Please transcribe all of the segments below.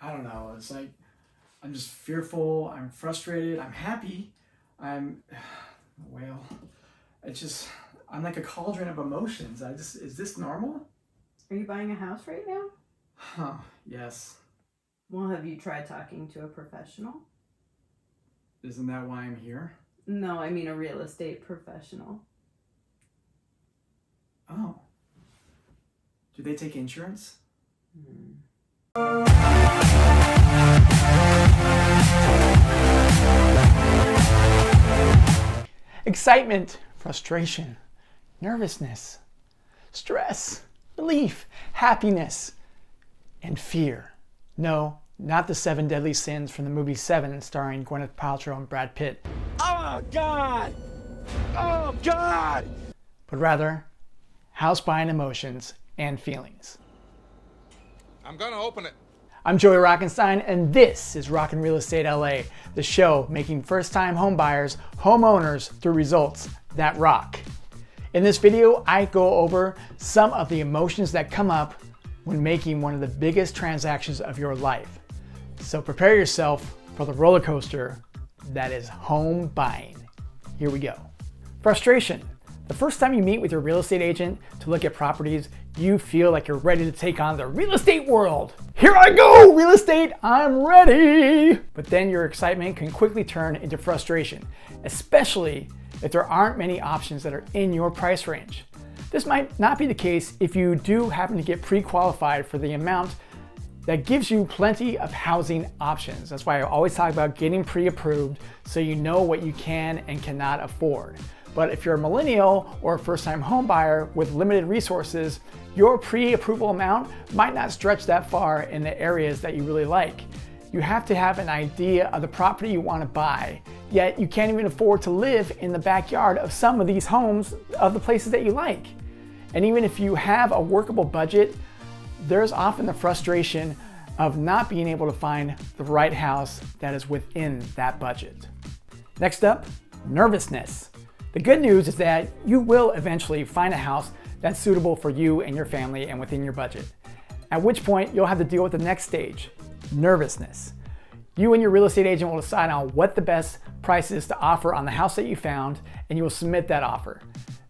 I don't know. It's like I'm just fearful, I'm frustrated, I'm happy, I'm well, it's just I'm like a cauldron of emotions. Is this normal? Are you buying a house right now? Huh, yes. Well, have you tried talking to a professional? Isn't that why I'm here? No, I mean a real estate professional. Oh. Do they take insurance? Excitement, frustration, nervousness, stress, relief, happiness, and fear. No, not the 7 deadly sins from the movie Seven starring Gwyneth Paltrow and Brad Pitt. Oh, God! Oh, God! But rather, house buying emotions and feelings. I'm gonna open it. I'm Joey Rockenstein, and this is Rockin' Real Estate LA, the show making first-time home buyers homeowners through results that rock. In this video, I go over some of the emotions that come up when making one of the biggest transactions of your life. So prepare yourself for the roller coaster that is home buying. Here we go. Frustration. The first time you meet with your real estate agent to look at properties, you feel like you're ready to take on the real estate world. Here I go, real estate, I'm ready. But then your excitement can quickly turn into frustration, especially if there aren't many options that are in your price range. This might not be the case if you do happen to get pre-qualified for the amount that gives you plenty of housing options. That's why I always talk about getting pre-approved so you know what you can and cannot afford. But if you're a millennial or a first-time home buyer with limited resources, your pre-approval amount might not stretch that far in the areas that you really like. You have to have an idea of the property you want to buy, yet you can't even afford to live in the backyard of some of these homes of the places that you like. And even if you have a workable budget, there's often the frustration of not being able to find the right house that is within that budget. Next up, nervousness. The good news is that you will eventually find a house that's suitable for you and your family and within your budget. At which point you'll have to deal with the next stage, nervousness. You and your real estate agent will decide on what the best price is to offer on the house that you found, and you will submit that offer.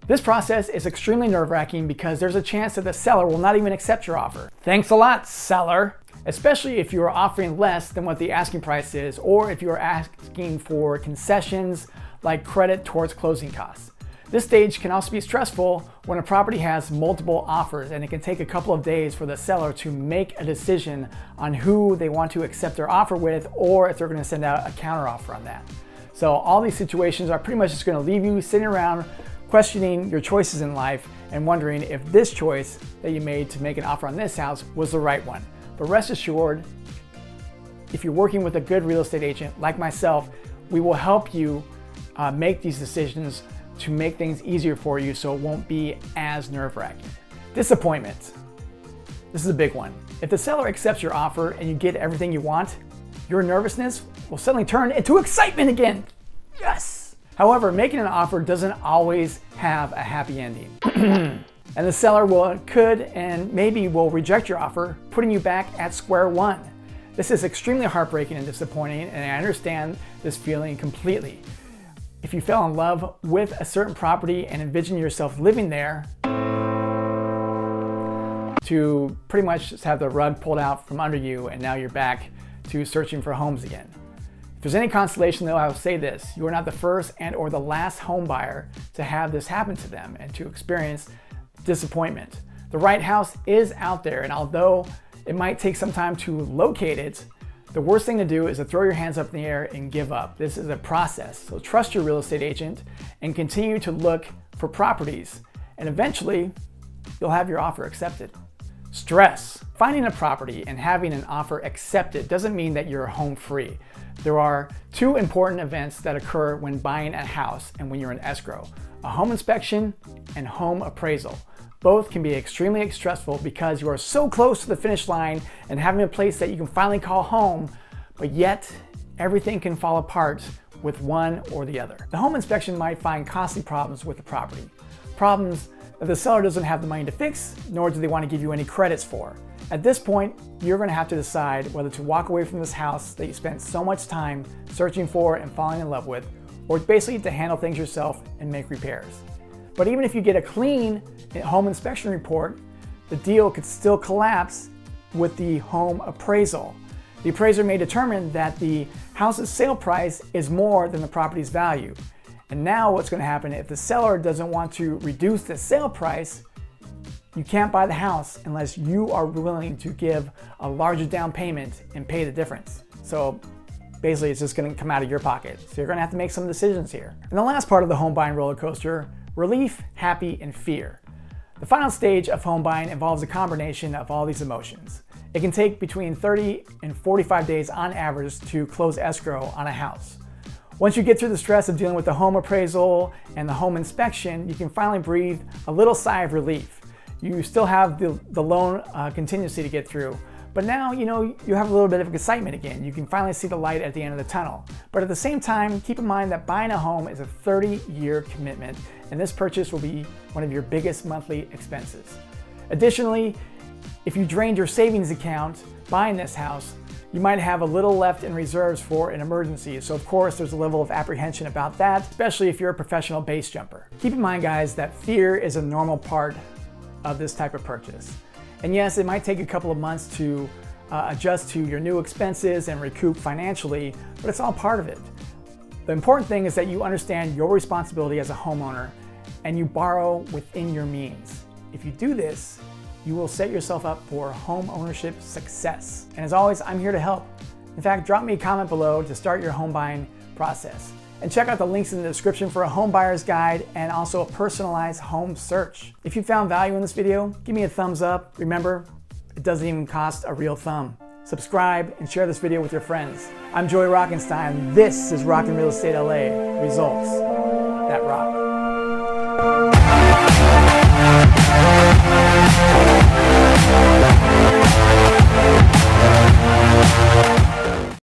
This process is extremely nerve-wracking because there's a chance that the seller will not even accept your offer. Thanks a lot, seller. Especially if you are offering less than what the asking price is, or if you are asking for concessions like credit towards closing costs. This stage can also be stressful when a property has multiple offers, and it can take a couple of days for the seller to make a decision on who they want to accept their offer with, or if they're going to send out a counteroffer on that. So all these situations are pretty much just going to leave you sitting around questioning your choices in life and wondering if this choice that you made to make an offer on this house was the right one. But rest assured, if you're working with a good real estate agent like myself, we will help you make these decisions to make things easier for you so it won't be as nerve-wracking. Disappointment. This is a big one. If the seller accepts your offer and you get everything you want, your nervousness will suddenly turn into excitement again. Yes! However, making an offer doesn't always have a happy ending. And the seller could and maybe will reject your offer, putting you back at square one. This is extremely heartbreaking and disappointing, and I understand this feeling completely. If you fell in love with a certain property and envision yourself living there, to pretty much just have the rug pulled out from under you and now you're back to searching for homes again. If there's any consolation though, I will say this: you are not the first and or the last home buyer to have this happen to them and to experience disappointment. The right house is out there, and although it might take some time to locate it, the worst thing to do is to throw your hands up in the air and give up. This is a process, so trust your real estate agent and continue to look for properties, and eventually you'll have your offer accepted. Stress. Finding a property and having an offer accepted doesn't mean that you're home free. There are two important events that occur when buying a house and when you're in escrow: a home inspection and home appraisal. Both can be extremely stressful because you are so close to the finish line and having a place that you can finally call home, but yet everything can fall apart with one or the other. The home inspection might find costly problems with the property, problems that the seller doesn't have the money to fix, nor do they want to give you any credits for. At this point, you're going to have to decide whether to walk away from this house that you spent so much time searching for and falling in love with, or basically to handle things yourself and make repairs. But even if you get a clean home inspection report, the deal could still collapse with the home appraisal. The appraiser may determine that the house's sale price is more than the property's value. And now what's going to happen if the seller doesn't want to reduce the sale price, you can't buy the house unless you are willing to give a larger down payment and pay the difference. So basically it's just going to come out of your pocket. So you're going to have to make some decisions here. And the last part of the home buying roller coaster, relief, happy, and fear. The final stage of home buying involves a combination of all these emotions. It can take between 30 and 45 days on average to close escrow on a house. Once you get through the stress of dealing with the home appraisal and the home inspection, you can finally breathe a little sigh of relief. You still have the loan contingency to get through, but now you have a little bit of excitement again. You can finally see the light at the end of the tunnel. But at the same time, keep in mind that buying a home is a 30-year commitment, and this purchase will be one of your biggest monthly expenses. Additionally, if you drained your savings account buying this house, you might have a little left in reserves for an emergency. So of course, there's a level of apprehension about that, especially if you're a professional base jumper. Keep in mind, guys, that fear is a normal part of this type of purchase. And yes, it might take a couple of months to adjust to your new expenses and recoup financially, but it's all part of it. The important thing is that you understand your responsibility as a homeowner and you borrow within your means. If you do this, you will set yourself up for home ownership success. And as always, I'm here to help. In fact, drop me a comment below to start your home buying process. And check out the links in the description for a home buyer's guide and also a personalized home search. If you found value in this video, give me a thumbs up. Remember, it doesn't even cost a real thumb. Subscribe and share this video with your friends. I'm Joey Rockenstein. This is Rockin' Real Estate LA. Results that rock.